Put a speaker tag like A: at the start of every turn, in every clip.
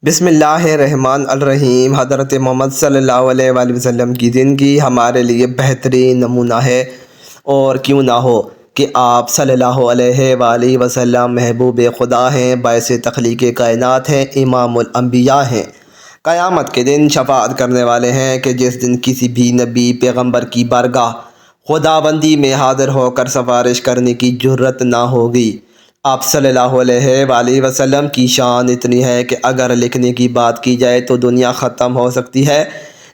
A: بسم اللہ الرحمن الرحیم۔ حضرت محمد صلی اللہ علیہ وآلہ وسلم کی زندگی ہمارے لیے بہترین نمونہ ہے، اور کیوں نہ ہو کہ آپ صلی اللہ علیہ وآلہ وسلم محبوب خدا ہیں، باعث تخلیق کائنات ہیں، امام الانبیاء ہیں، قیامت کے دن شفاعت کرنے والے ہیں کہ جس دن کسی بھی نبی پیغمبر کی بارگاہ خداوندی میں حاضر ہو کر سفارش کرنے کی جرت نہ ہوگی۔ آپ صلی اللہ علیہ وآلہ وسلم کی شان اتنی ہے کہ اگر لکھنے کی بات کی جائے تو دنیا ختم ہو سکتی ہے،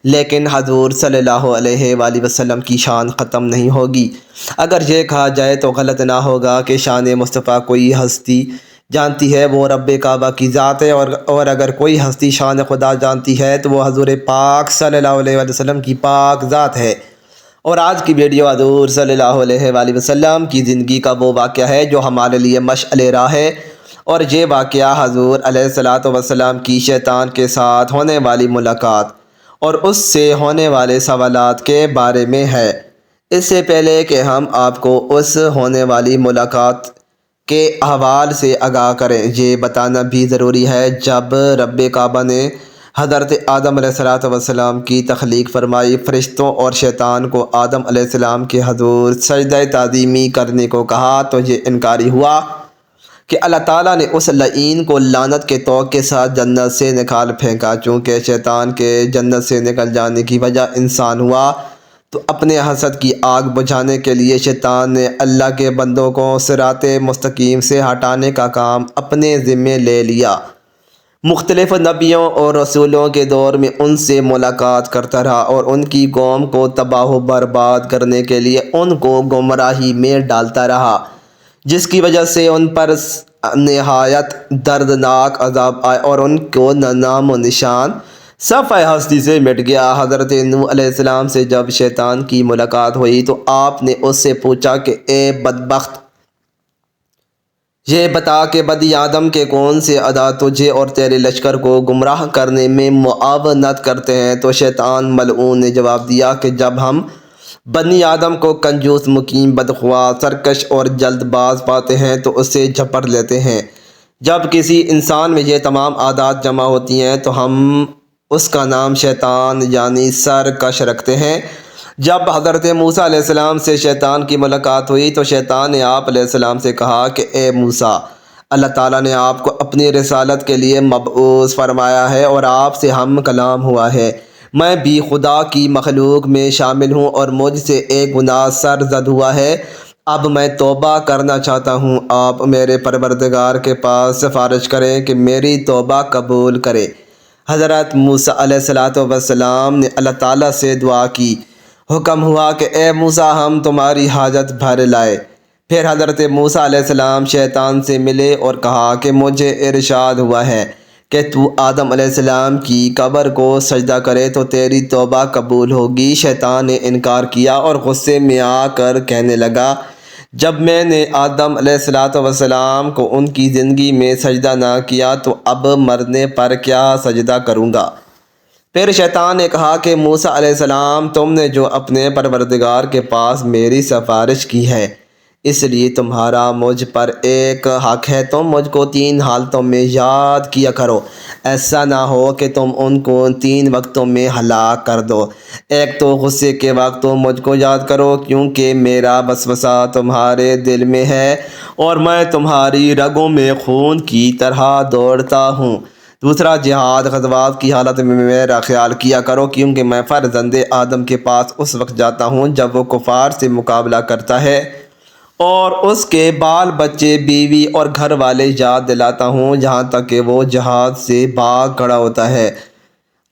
A: لیکن حضور صلی اللہ علیہ وآلہ وسلم کی شان ختم نہیں ہوگی۔ اگر یہ کہا جائے تو غلط نہ ہوگا کہ شان مصطفیٰ کوئی ہستی جانتی ہے وہ رب کعبہ کی ذات ہے، اور اگر کوئی ہستی شان خدا جانتی ہے تو وہ حضور پاک صلی اللہ علیہ وآلہ وسلم کی پاک ذات ہے۔ اور آج کی ویڈیو حضور صلی اللہ علیہ وآلہ وسلم کی زندگی کا وہ واقعہ ہے جو ہمارے لیے مشعل راہ ہے، اور یہ واقعہ حضور علیہ السلام کی شیطان کے ساتھ ہونے والی ملاقات اور اس سے ہونے والے سوالات کے بارے میں ہے۔ اس سے پہلے کہ ہم آپ کو اس ہونے والی ملاقات کے احوال سے آگاہ کریں، یہ بتانا بھی ضروری ہے جب رب کعبہ نے حضرت آدم علیہ السلام کی تخلیق فرمائی، فرشتوں اور شیطان کو آدم علیہ السلام کے حضور سجدہ تعظیمی کرنے کو کہا تو یہ انکاری ہوا کہ اللہ تعالیٰ نے اس لعین کو لعنت کے طوق کے ساتھ جنت سے نکال پھینکا۔ چونکہ شیطان کے جنت سے نکل جانے کی وجہ انسان ہوا، تو اپنے حسد کی آگ بجھانے کے لیے شیطان نے اللہ کے بندوں کو صراط مستقیم سے ہٹانے کا کام اپنے ذمے لے لیا۔ مختلف نبیوں اور رسولوں کے دور میں ان سے ملاقات کرتا رہا اور ان کی قوم کو تباہ و برباد کرنے کے لیے ان کو گمراہی میں ڈالتا رہا، جس کی وجہ سے ان پر نہایت دردناک عذاب آئے اور ان کو نام و نشان صفحہ ہستی سے مٹ گیا۔ حضرت نوح علیہ السلام سے جب شیطان کی ملاقات ہوئی تو آپ نے اس سے پوچھا کہ اے بدبخت، یہ بتا کہ بنی آدم کے کون سے اعداء تجھے اور تیرے لشکر کو گمراہ کرنے میں معاونت کرتے ہیں؟ تو شیطان ملعون نے جواب دیا کہ جب ہم بنی آدم کو کنجوس، مکیم، بدخواہ، سرکش اور جلد باز پاتے ہیں تو اسے جھپٹ لیتے ہیں۔ جب کسی انسان میں یہ تمام عادات جمع ہوتی ہیں تو ہم اس کا نام شیطان یعنی سرکش رکھتے ہیں۔ جب حضرت موسیٰ علیہ السلام سے شیطان کی ملاقات ہوئی تو شیطان نے آپ علیہ السلام سے کہا کہ اے موسیٰ، اللہ تعالیٰ نے آپ کو اپنی رسالت کے لیے مبعوث فرمایا ہے اور آپ سے ہم کلام ہوا ہے۔ میں بھی خدا کی مخلوق میں شامل ہوں اور مجھ سے ایک گناہ سرزد ہوا ہے، اب میں توبہ کرنا چاہتا ہوں۔ آپ میرے پروردگار کے پاس سفارش کریں کہ میری توبہ قبول کرے۔ حضرت موسیٰ علیہ السلام نے اللہ تعالیٰ سے دعا کی۔ حکم ہوا کہ اے موسیٰ، ہم تمہاری حاجت بھر لائے۔ پھر حضرت موسیٰ علیہ السلام شیطان سے ملے اور کہا کہ مجھے ارشاد ہوا ہے کہ تو آدم علیہ السلام کی قبر کو سجدہ کرے تو تیری توبہ قبول ہوگی۔ شیطان نے انکار کیا اور غصے میں آ کر کہنے لگا، جب میں نے آدم علیہ السلام کو ان کی زندگی میں سجدہ نہ کیا تو اب مرنے پر کیا سجدہ کروں گا؟ پھر شیطان نے کہا کہ موسیٰ علیہ السلام، تم نے جو اپنے پروردگار کے پاس میری سفارش کی ہے، اس لیے تمہارا مجھ پر ایک حق ہے، تم مجھ کو 3 حالتوں میں یاد کیا کرو، ایسا نہ ہو کہ تم ان کو 3 وقتوں میں ہلاک کر دو۔ ایک تو غصے کے وقت تم مجھ کو یاد کرو، کیونکہ میرا وسوسہ تمہارے دل میں ہے اور میں تمہاری رگوں میں خون کی طرح دوڑتا ہوں۔ دوسرا، جہاد، غزوات کی حالت میں میرا خیال کیا کرو، کیونکہ میں فرزند آدم کے پاس اس وقت جاتا ہوں جب وہ کفار سے مقابلہ کرتا ہے اور اس کے بال بچے، بیوی اور گھر والے یاد دلاتا ہوں جہاں تک کہ وہ جہاد سے بھاگ کھڑا ہوتا ہے۔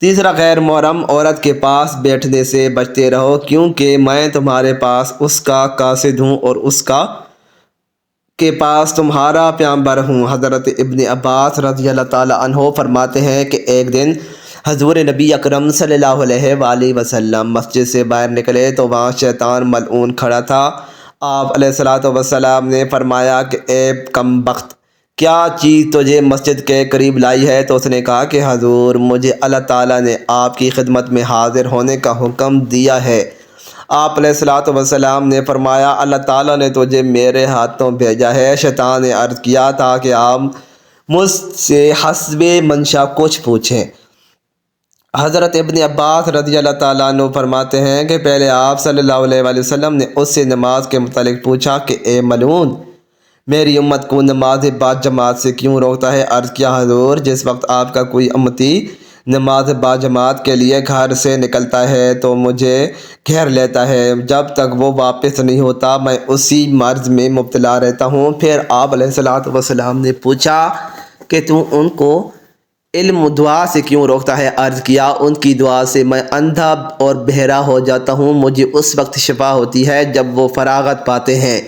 A: تیسرا، غیر محرم عورت کے پاس بیٹھنے سے بچتے رہو، کیونکہ میں تمہارے پاس اس کا قاصد ہوں اور اس کے پاس تمہارا پیغمبر ہوں۔ حضرت ابن عباس رضی اللہ تعالیٰ عنہ فرماتے ہیں کہ ایک دن حضور نبی اکرم صلی اللہ علیہ وآلہ وسلم مسجد سے باہر نکلے تو وہاں شیطان ملعون کھڑا تھا۔ آپ علیہ السلام نے فرمایا کہ اے کم بخت، کیا چیز تجھے مسجد کے قریب لائی ہے؟ تو اس نے کہا کہ حضور، مجھے اللہ تعالیٰ نے آپ کی خدمت میں حاضر ہونے کا حکم دیا ہے۔ آپ علیہ السلام نے فرمایا، اللہ تعالیٰ نے تجھے میرے ہاتھوں بھیجا ہے۔ شیطان نے عرض کیا تھا کہ آپ مجھ سے حسب منشا کچھ پوچھیں۔ حضرت ابن عباس رضی اللہ تعالیٰ عنہ فرماتے ہیں کہ پہلے آپ صلی اللہ علیہ وآلہ وسلم نے اس سے نماز کے متعلق پوچھا کہ اے ملعون، میری امت کو نماز با جماعت سے کیوں روکتا ہے؟ عرض کیا حضور، جس وقت آپ کا کوئی امتی نماز با جماعت کے لیے گھر سے نکلتا ہے تو مجھے گھیر لیتا ہے، جب تک وہ واپس نہیں ہوتا میں اسی مرض میں مبتلا رہتا ہوں۔ پھر آپ علیہ السلام نے پوچھا کہ تو ان کو علم و دعا سے کیوں روکتا ہے؟ عرض کیا ان کی دعا سے میں اندھا اور بہرا ہو جاتا ہوں، مجھے اس وقت شفا ہوتی ہے جب وہ فراغت پاتے ہیں۔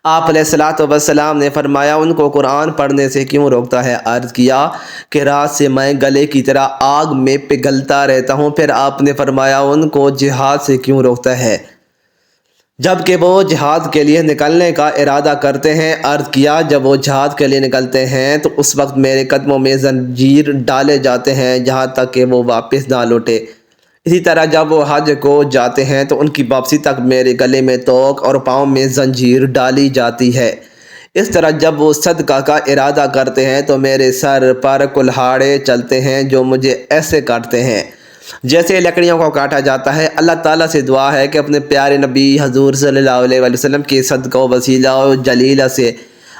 A: آپ علیہ السلام نے فرمایا ان کو قرآن پڑھنے سے کیوں روکتا ہے؟ عرض کیا کہ رات سے میں گلے کی طرح آگ میں پگھلتا رہتا ہوں۔ پھر آپ نے فرمایا ان کو جہاد سے کیوں روکتا ہے جب کہ وہ جہاد کے لیے نکلنے کا ارادہ کرتے ہیں؟ عرض کیا جب وہ جہاد کے لیے نکلتے ہیں تو اس وقت میرے قدموں میں زنجیر ڈالے جاتے ہیں جہاں تک کہ وہ واپس نہ لوٹے۔ اسی طرح جب وہ حج کو جاتے ہیں تو ان کی واپسی تک میرے گلے میں توق اور پاؤں میں زنجیر ڈالی جاتی ہے۔ اس طرح جب وہ صدقہ کا ارادہ کرتے ہیں تو میرے سر پر کلہاڑے چلتے ہیں جو مجھے ایسے کاٹتے ہیں جیسے لکڑیوں کو کاٹا جاتا ہے۔ اللہ تعالیٰ سے دعا ہے کہ اپنے پیارے نبی حضور صلی اللہ علیہ وآلہ وسلم کے صدقہ و وسیلہ و جلیلہ سے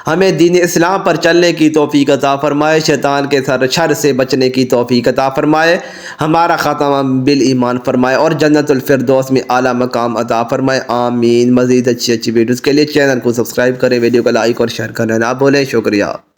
A: ہمیں دین اسلام پر چلنے کی توفیق عطا فرمائے، شیطان کے شر سے بچنے کی توفیق عطا فرمائے، ہمارا خاتمہ بالایمان فرمائے اور جنت الفردوس میں اعلیٰ مقام عطا فرمائے، آمین۔ مزید اچھی ویڈیوز کے لیے چینل کو سبسکرائب کریں، ویڈیو کو لائک اور شیئر کرنا نہ بھولیں۔ شکریہ۔